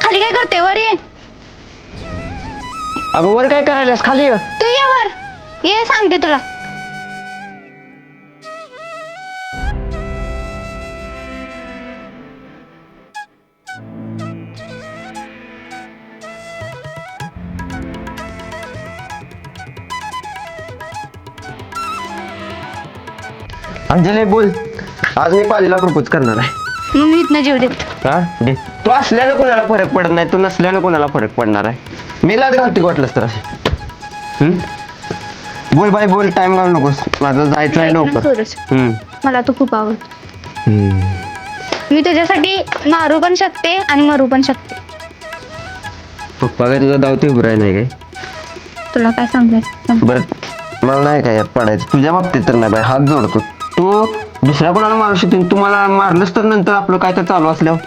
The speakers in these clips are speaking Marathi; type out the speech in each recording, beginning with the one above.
खाली काय करते? वर ये. अगं वर काय करायलास? खाली ये. तू ये वर. ये सांगते तुला. अंजली बोल. आज मी पालीला प्रपोज करणार आहे. मग मी इथनं जीव देत. हा दे. तू असल्यानं कोणाला फरक पडत नाही, तू नसल्यानं कोणाला फरक पडणार आहे. मी लाच घालते वाटलंस तर. बोल बाई बोल, टाइम घालू नकोस, माझं जायचं आहे लवकर. मला तू खूप आवडत. मी तुझ्यासाठी मारू पण शकते आणि मरू पण शकते. पप्पा काय तुझा दावते उभं राही नाही काय? तुला काय सांगायचं? बरं मला नाही काय यात पडायचं तुझ्या बाबतीत तर नाही बाई, हात जोडतो. तू दुसऱ्या कोणाला मारू शकते, तू मला मारलंस तर नंतर आपलं काय तर चालू असल्यावर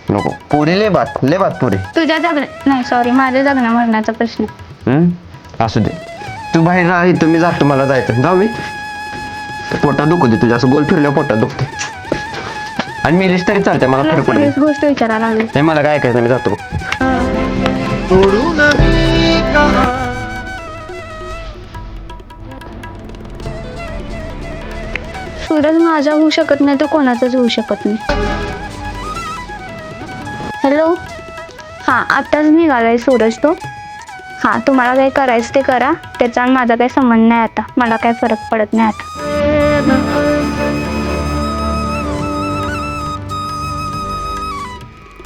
नको. पोरी ले बात पोरी. तुझ्या नाही सॉरी, माझ्या जगण्या मरण्याचा प्रश्न. असू दे, तू बाहेर राह, तुम्ही जातो, मला जायचं. जाऊ मी. पोटात दुखू दे तुझ्या, असं गोल फिरल्यावर पोटात दुखते. आणि मी लिस्ट तरी चालते, मला फरक पडत नाही. गोष्ट विचारायला लागली. नाही मला काय ऐकायचं, मी जातो. सूरज माझा होऊ शकत नाही तर कोणाचाच होऊ शकत नाही. हॅलो. हां आत्ताच निघालाय सूरज तो. हां तुम्हाला काही करायचं ते करा, त्याचा माझा काही संबंध नाही आता, मला काही फरक पडत नाही आता.